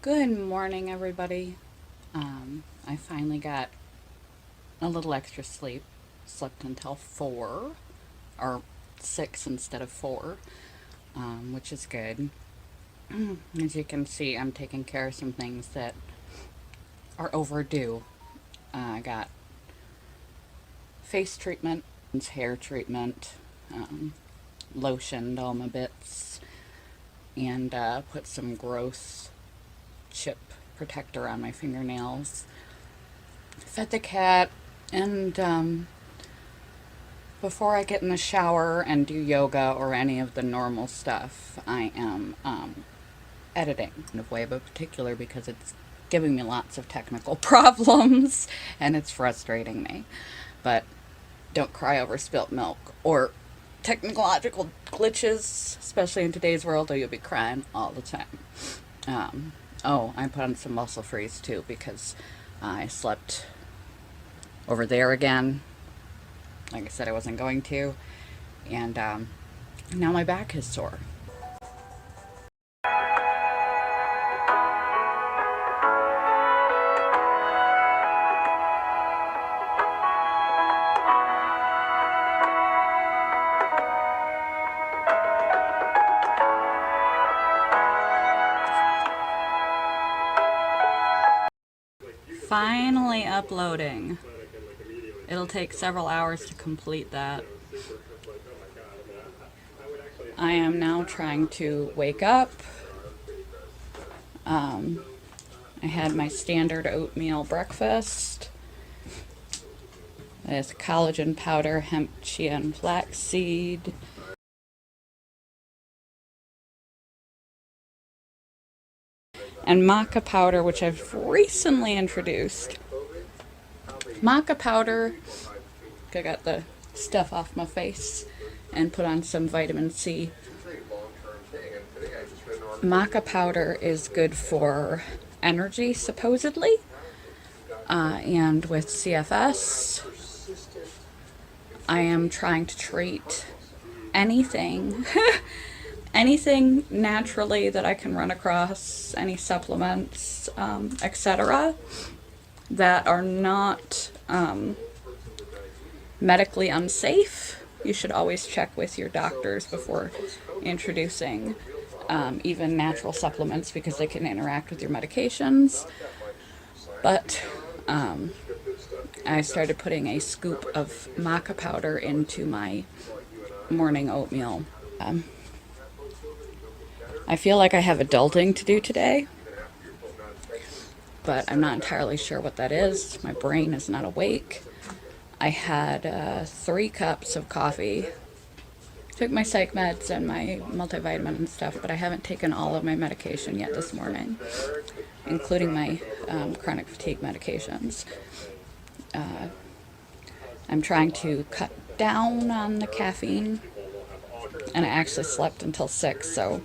Good morning, everybody. I finally got a little extra sleep. Slept until 4, or 6 instead of 4, which is good. As you can see, I'm taking care of some things that are overdue. I got face treatment, hair treatment, lotioned all my bits, and put some growth chip protector on my fingernails. Fed the cat, and before I get in the shower and do yoga or any of the normal stuff, I am editing in a way of particular because it's giving me lots of technical problems and it's frustrating me. But don't cry over spilt milk or technological glitches, especially in today's world, or you'll be crying all the time. Oh, I put on some muscle freeze too because I slept over there again. Like I said, I wasn't going to. And now my back is sore. Finally uploading. It'll take several hours to complete that. I am now trying to wake up. I had my standard oatmeal breakfast. There's collagen powder, hemp, chia, and flaxseed. And maca powder, which I've recently introduced. Maca powder, I got the stuff off my face and put on some vitamin C. Maca powder is good for energy, supposedly, and with CFS, I am trying to treat anything anything naturally that I can run across, any supplements, etc., that are not medically unsafe. You should always check with your doctors before introducing even natural supplements because they can interact with your medications. But I started putting a scoop of maca powder into my morning oatmeal. I feel like I have adulting to do today, but I'm not entirely sure what that is. My brain is not awake. I had 3 cups of coffee. Took my psych meds and my multivitamin and stuff, but I haven't taken all of my medication yet this morning, including my chronic fatigue medications. I'm trying to cut down on the caffeine, and I actually slept until 6, so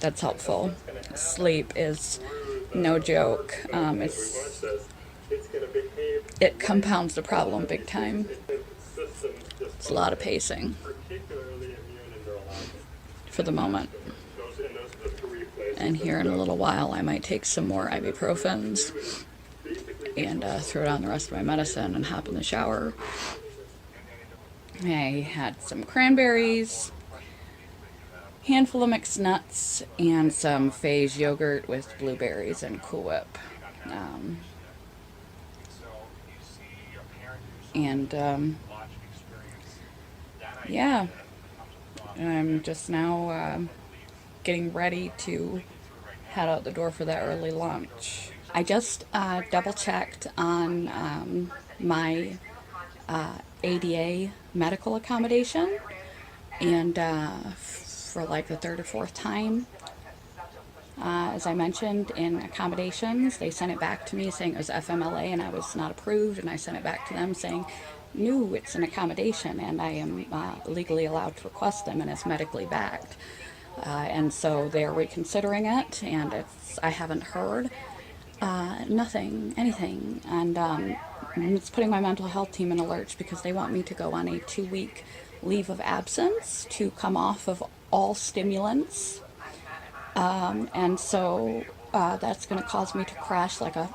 that's helpful. Sleep is no joke. It compounds the problem big time. It's a lot of pacing for the moment. And here in a little while I might take some more ibuprofens and throw down the rest of my medicine and hop in the shower. I had some cranberries, handful of mixed nuts, and some phage yogurt with blueberries and Cool Whip. Yeah, I'm just now getting ready to head out the door for that early lunch. I just double checked on my ADA medical accommodation, and for like the 3rd or 4th time, as I mentioned in accommodations, they sent it back to me saying it was FMLA and I was not approved, and I sent it back to them saying, no, it's an accommodation and I am legally allowed to request them and it's medically backed. And so they're reconsidering it, and I haven't heard anything, and it's putting my mental health team in a lurch because they want me to go on a 2-week leave of absence to come off of all stimulants And so that's going to cause me to crash like a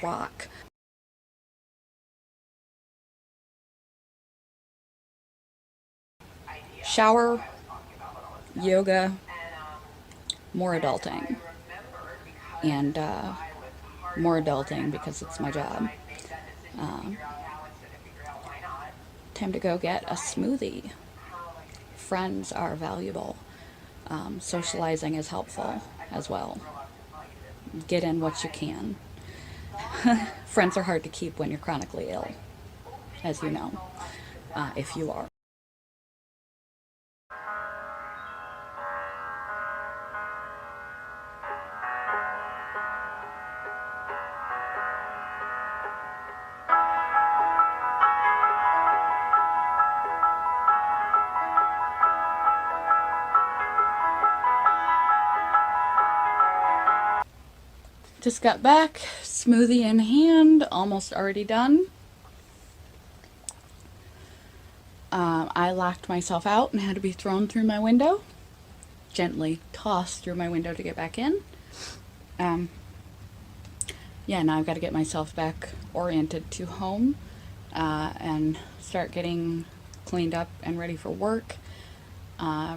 rock. Shower, yoga, more adulting, and more adulting because it's my job. Um, Time to go get a smoothie. Friends are valuable. Socializing is helpful as well. Get in what you can. Friends are hard to keep when you're chronically ill, as you know, if you are. Just got back, smoothie in hand, almost already done. I locked myself out and had to be thrown through my window, gently tossed through my window to get back in. Yeah, now I've got to get myself back oriented to home and start getting cleaned up and ready for work.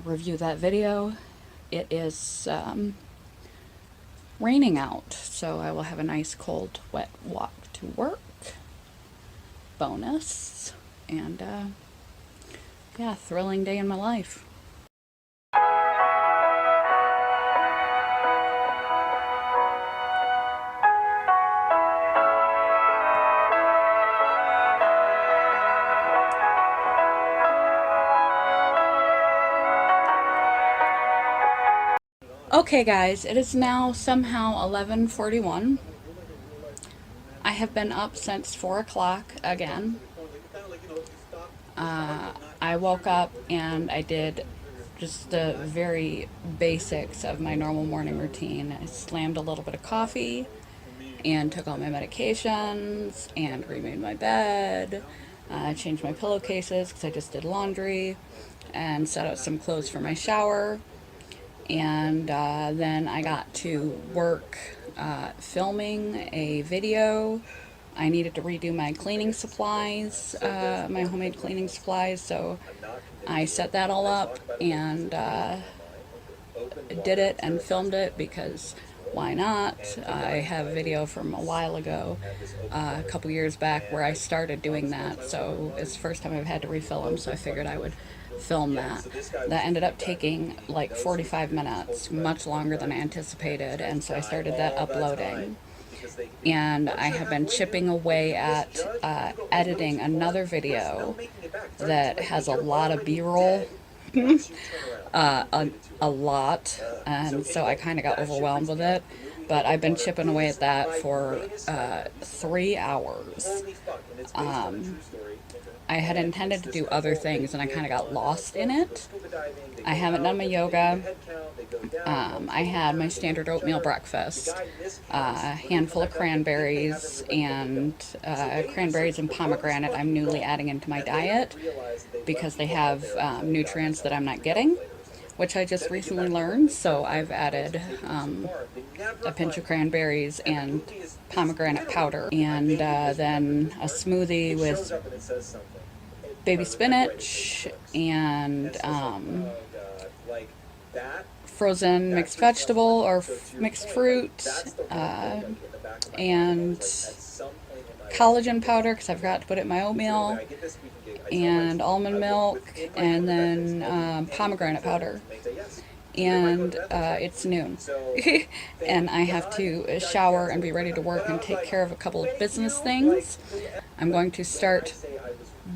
Review that video. It is raining out, so I will have a nice cold wet walk to work. Bonus. And yeah, thrilling day in my life. Okay guys, it is now somehow 11:41. I have been up since 4 o'clock again. I woke up and I did just the very basics of my normal morning routine. I slammed a little bit of coffee and took all my medications and remade my bed. Changed my pillowcases because I just did laundry and set out some clothes for my shower. And then I got to work filming a video. I needed to redo my cleaning supplies, my homemade cleaning supplies, so I set that all up and did it and filmed it because why not? I have a video from a while ago, a couple years back, where I started doing that, so it's the first time I've had to refilm, so I figured I would film that. That ended up taking like 45 minutes, much longer than I anticipated, and so I started that uploading. And I have been chipping away at editing another video that has a lot of B-roll, a lot, and so I kind of got overwhelmed with it. But I've been chipping away at that for 3 hours. I had intended to do other things and I kind of got lost in it. I haven't done my yoga. I had my standard oatmeal breakfast, a handful of cranberries and pomegranate I'm newly adding into my diet because they have nutrients that I'm not getting, which I just recently learned. So I've added a pinch of cranberries and pomegranate powder, and then a smoothie with baby spinach and frozen mixed vegetable or mixed fruit and collagen powder because I forgot to put it in my oatmeal, and almond milk, and then pomegranate powder. And it's noon and I have to shower and be ready to work and take care of a couple of business things. I'm going to start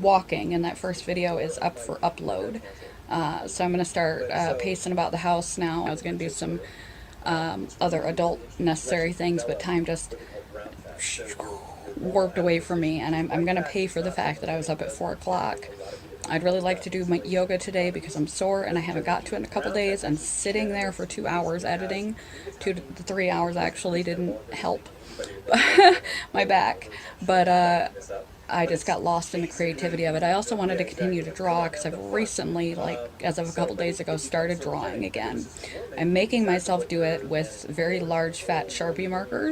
walking, and that first video is up for upload. So I'm going to start pacing about the house now. I was going to do some other adult necessary things, but time just warped away from me, and I'm going to pay for the fact that I was up at 4 o'clock. I'd really like to do my yoga today because I'm sore and I haven't got to it in a couple days, and sitting there for 2 hours editing, 2 to 3 hours actually, didn't help my back. But I just got lost in the creativity of it. I also wanted to continue to draw because I've recently, like as of a couple days ago, started drawing again. I'm making myself do it with very large fat Sharpie markers.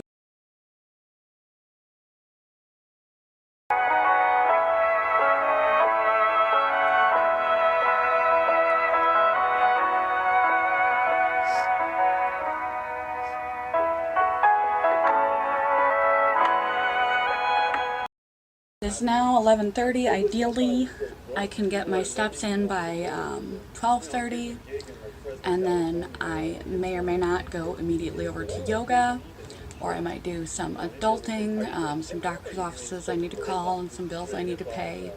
It's now 11:30. Ideally, I can get my steps in by 12:30, and then I may or may not go immediately over to yoga, or I might do some adulting, some doctor's offices I need to call, and some bills I need to pay,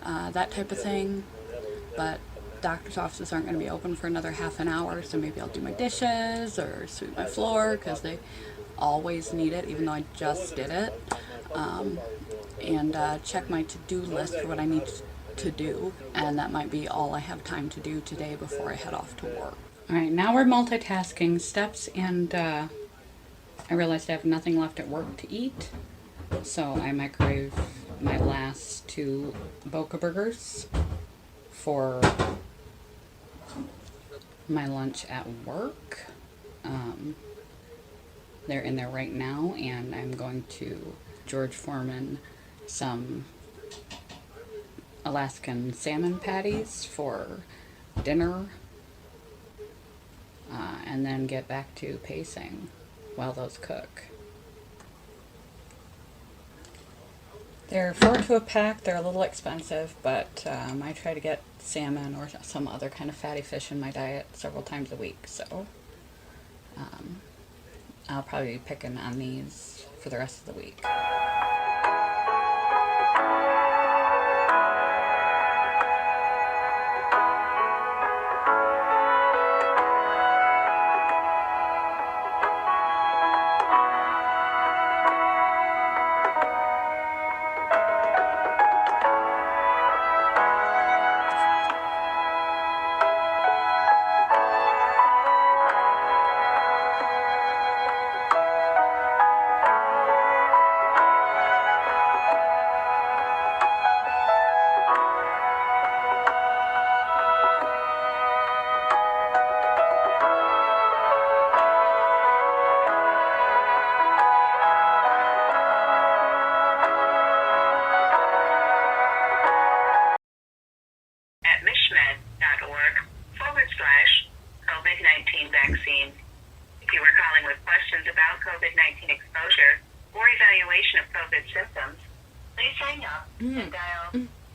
that type of thing. But doctor's offices aren't going to be open for another half an hour, so maybe I'll do my dishes or sweep my floor because they always need it, even though I just did it. And check my to-do list for what I need to do, and that might be all I have time to do today before I head off to work. Alright, now we're multitasking steps, and I realized I have nothing left at work to eat, so I microwave my last 2 Boca burgers for my lunch at work. They're in there right now, and I'm going to George Foreman some Alaskan salmon patties for dinner, and then get back to pacing while those cook. They're 4 to a pack. They're a little expensive, but I try to get salmon or some other kind of fatty fish in my diet several times a week, so I'll probably be picking on these for the rest of the week. COVID-19 vaccine. If you were calling with questions about COVID-19 exposure or evaluation of COVID symptoms, please hang up and dial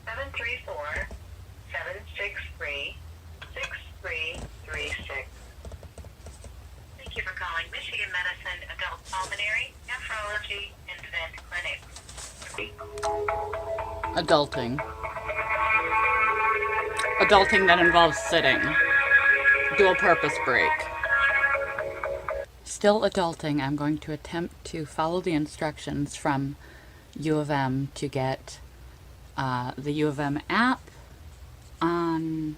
734-763-6336. Thank you for calling Michigan Medicine Adult Pulmonary Nephrology and Vent Clinic. Adulting. Adulting that involves sitting. Dual purpose break. Still adulting, I'm going to attempt to follow the instructions from U of M to get the U of M app on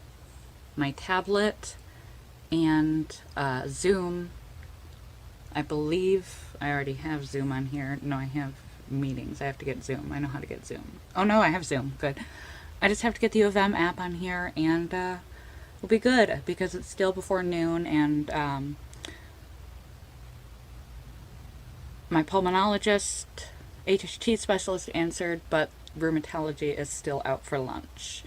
my tablet and Zoom. I believe I already have Zoom on here. No, I have meetings. I have to get Zoom. I know how to get Zoom. Oh no, I have Zoom. Good. I just have to get the U of M app on here, and we'll be good because it's still before noon, and my pulmonologist, HHT specialist answered, but rheumatology is still out for lunch.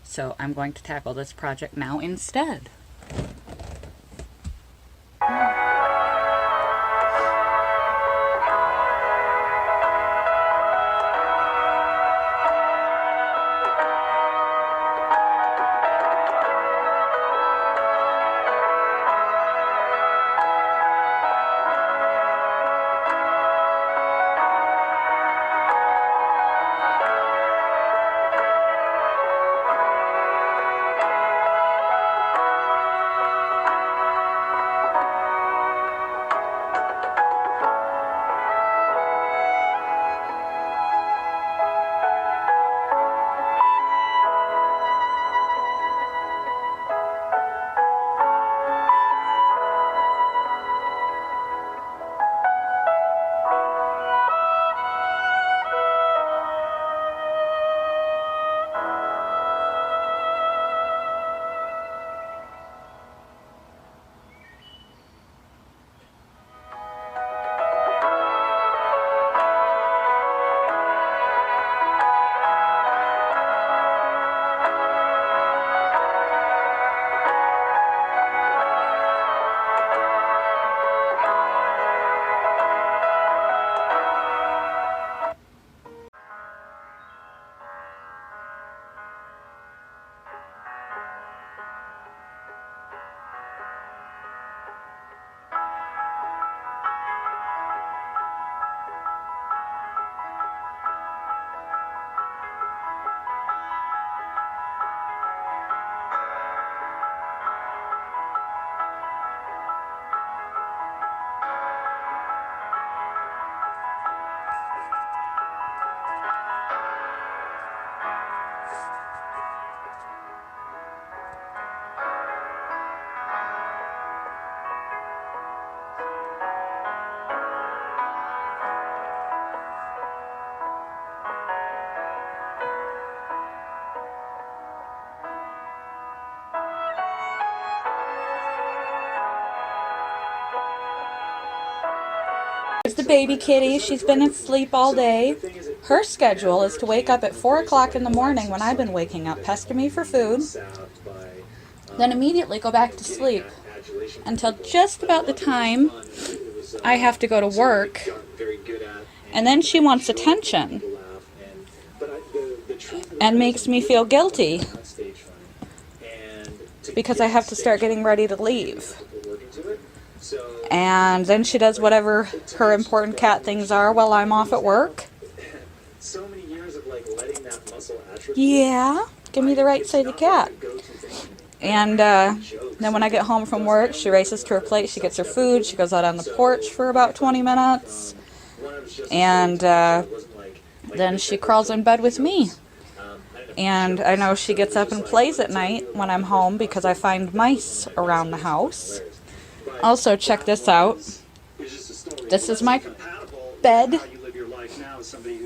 So I'm going to tackle this project now instead. baby kitty. She's been asleep all day. Her schedule is to wake up at 4 o'clock in the morning when I've been waking up, pester me for food, then immediately go back to sleep until just about the time I have to go to work, and then she wants attention and makes me feel guilty because I have to start getting ready to leave. And then she does whatever her important cat things are while I'm off at work. Yeah, give me the right side of the cat. And then when I get home from work, she races to her plate, she gets her food, she goes out on the porch for about 20 minutes, and then she crawls in bed with me. And I know she gets up and plays at night when I'm home because I find mice around the house. Also, check this out. This is my bed,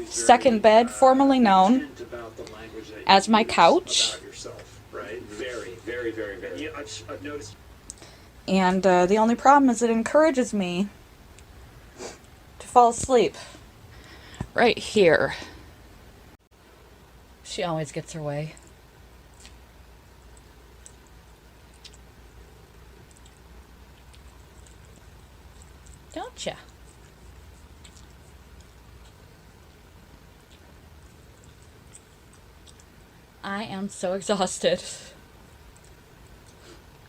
second bed, formerly known as my couch. And the only problem is it encourages me to fall asleep right here. She always gets her way. Don't ya? I am so exhausted.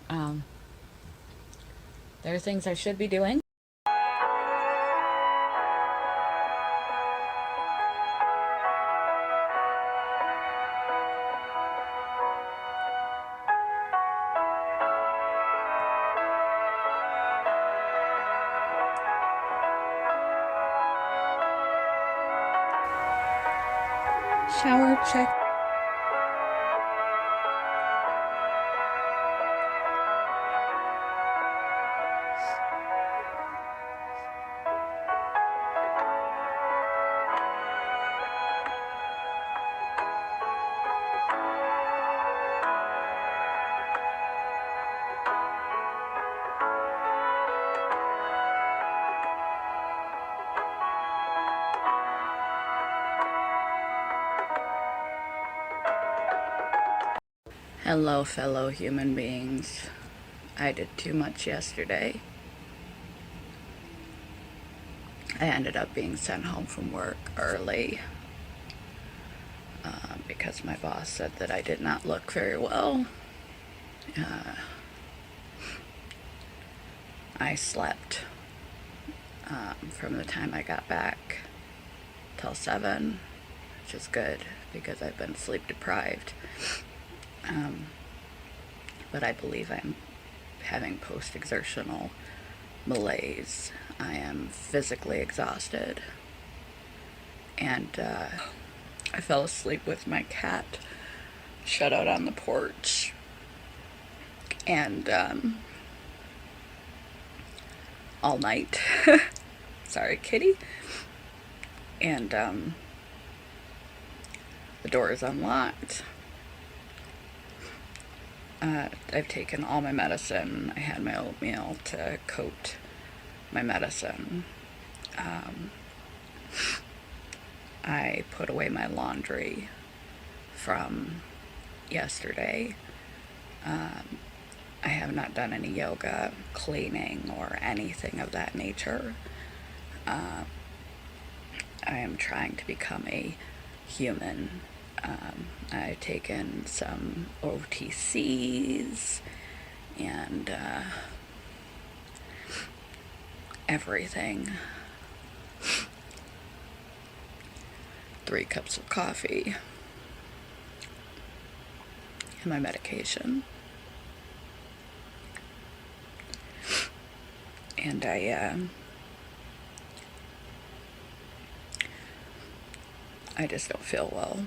There are things I should be doing. Shower check. Hello, fellow human beings. I did too much yesterday. I ended up being sent home from work early because my boss said that I did not look very well. I slept from the time I got back till 7, which is good because I've been sleep deprived. But I believe I'm having post-exertional malaise. I am physically exhausted. And I fell asleep with my cat shut out on the porch. And all night. Sorry, kitty. And the door is unlocked. I've taken all my medicine. I had my oatmeal to coat my medicine. I put away my laundry from yesterday. I have not done any yoga, cleaning, or anything of that nature. I am trying to become a human. I've taken some OTCs and everything. 3 cups of coffee and my medication. And I just don't feel well.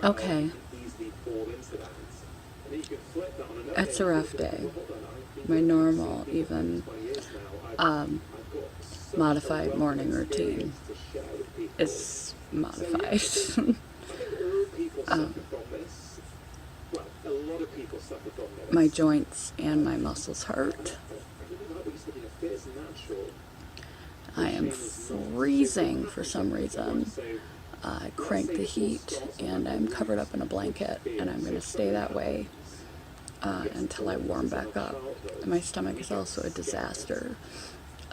Okay. It's a rough day. My normal, even modified morning routine is modified. My joints and my muscles hurt. I am freezing for some reason. I cranked the heat and I'm covered up in a blanket, and I'm going to stay that way until I warm back up. My stomach is also a disaster.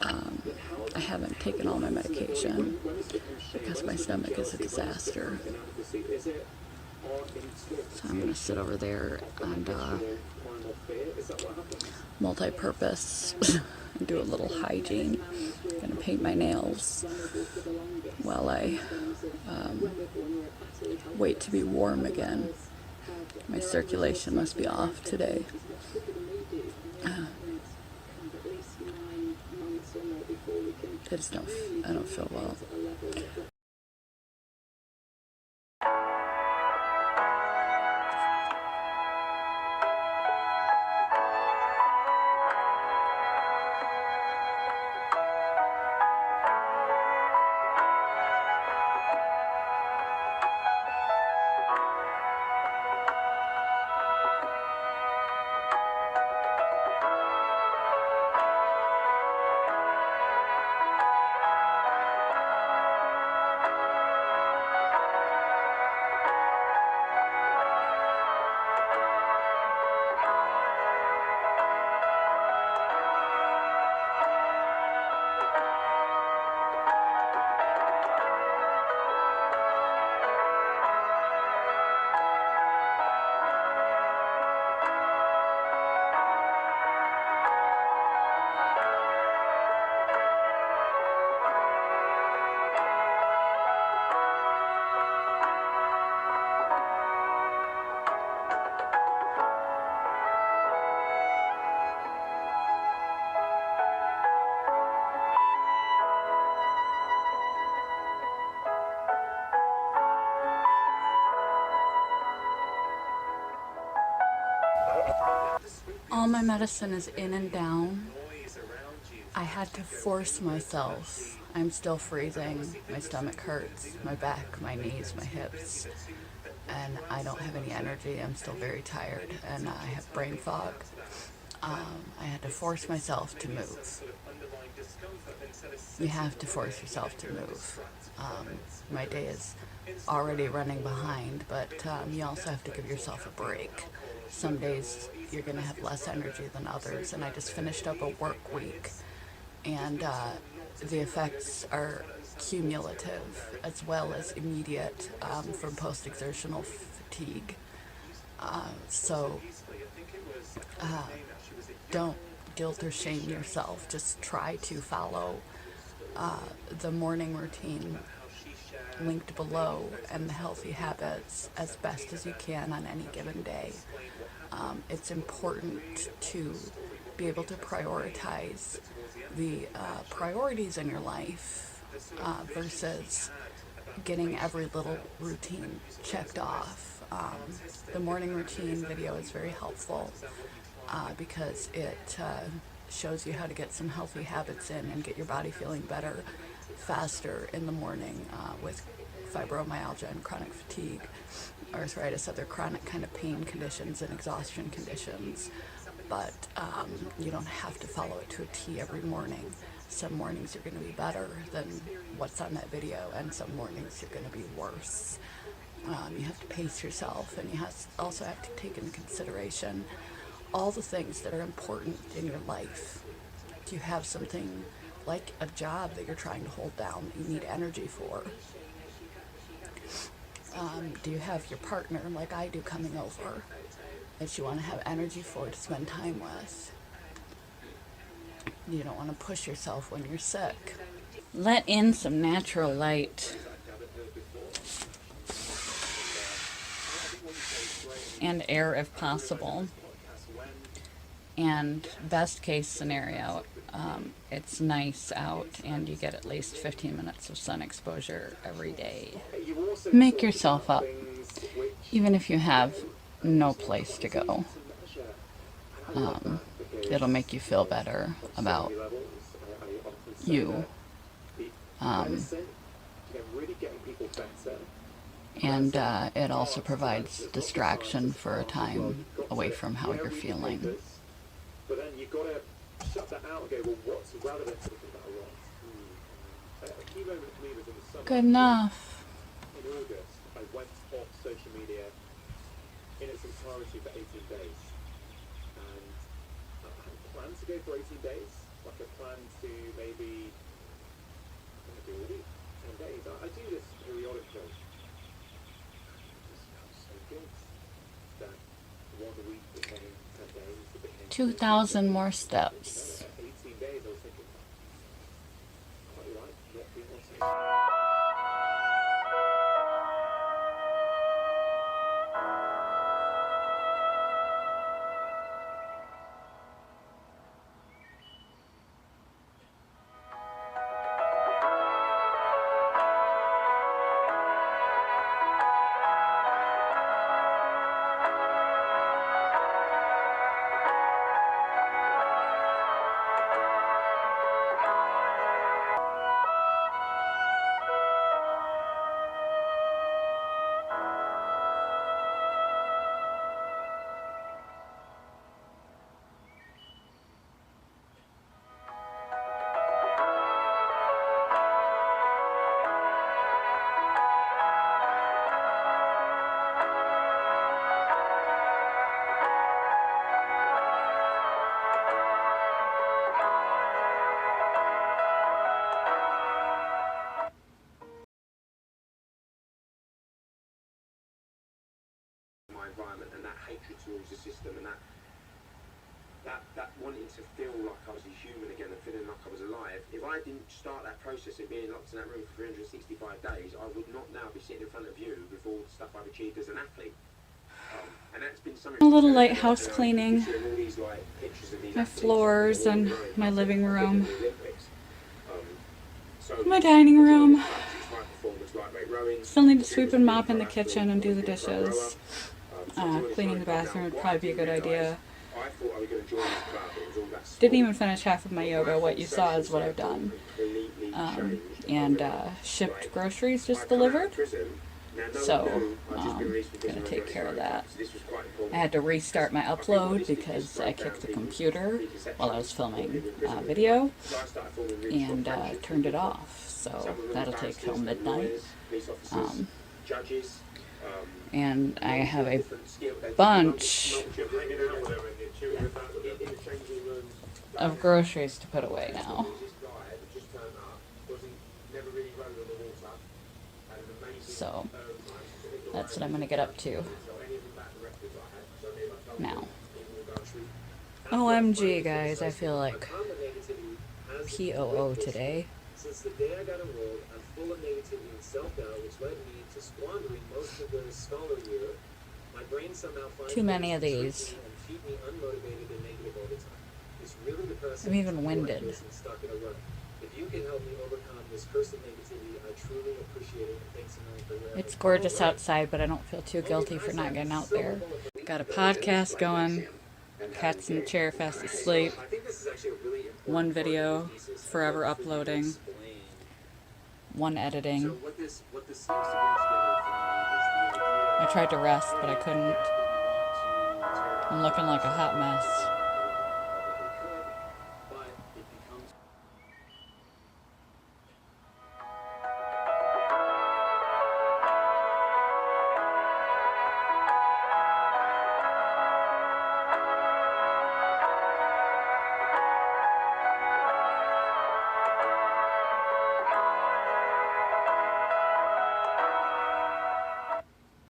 I haven't taken all my medication because my stomach is a disaster. So I'm going to sit over there and multi-purpose and do a little hygiene. I'm going to paint my nails while I wait to be warm again. My circulation must be off today. I don't feel well. All my medicine is in and down. I had to force myself. I'm still freezing. My stomach hurts, my back, my knees, my hips. And I don't have any energy. I'm still very tired and I have brain fog. I had to force myself to move. You have to force yourself to move. My day is already running behind, but you also have to give yourself a break. Some days you're going to have less energy than others, and I just finished up a work week, and the effects are cumulative as well as immediate from post-exertional fatigue. So don't guilt or shame yourself. Just try to follow the morning routine linked below and the healthy habits as best as you can on any given day. It's important to be able to prioritize the priorities in your life versus getting every little routine checked off. The morning routine video is very helpful because it shows you how to get some healthy habits in and get your body feeling better faster in the morning with fibromyalgia and chronic fatigue, arthritis, other chronic kind of pain conditions and exhaustion conditions. But you don't have to follow it to a T every morning. Some mornings you're going to be better than what's on that video, and some mornings you're going to be worse. You have to pace yourself, and you also have to take into consideration all the things that are important in your life. Do you have something like a job that you're trying to hold down that you need energy for? Do you have your partner, like I do, coming over that you want to have energy for to spend time with? You don't want to push yourself when you're sick. Let in some natural light. And air if possible. And best case scenario, it's nice out and you get at least 15 minutes of sun exposure every day. Make yourself up, even if you have no place to go. It'll make you feel better about you. And it also provides distraction for a time away from how you're feeling. But then you've got to shut that out and go, well, what's relevant to looking at a key moment for me was in the summer. Good enough. In August, I went off social media in its entirety for 18 days. And I hadn't planned to go for 18 days. Like I planned to maybe a week, 10 days. I do this periodically. It just felt so good that 1 week became 10 days. 2,000 more steps. 18 days, I was thinking, quite like what we want. Environment and that hatred towards the system and that wanting to feel like I was a human again and feeling like I was alive. If I didn't start that process of being locked in that room for 365 days, I would not now be sitting in front of you with all the stuff I've achieved as an athlete. And that's been something. A little light house cleaning. My floors and my living room. My dining room. Still need to sweep and mop in the kitchen and do the dishes. Cleaning the bathroom would probably be a good idea. Didn't even finish half of my yoga. What you saw is what I've done. And shipped groceries just delivered. So I'm gonna take care of that. I had to restart my upload because I kicked the computer while I was filming video and turned it off. So that'll take till midnight. And I have a bunch of groceries to put away now. So that's what I'm going to get up to now. OMG, guys, I feel like POO today. Since the day I got enrolled, I'm full of negativity and self-doubt, which led me to squandering most of the scholar year. My brain somehow finds too many of these. and keep me unmotivated and negative all the time. It's really depressing. I'm even winded. Stuck in a rut. If you can help me overcome this curse of negativity, I truly appreciate it. And thanks a million for your It's gorgeous outside, but I don't feel too guilty for not getting out there. Got a podcast going. Cat's in the chair fast asleep. One video forever uploading. One editing. I tried to rest, but I couldn't. I'm looking like a hot mess.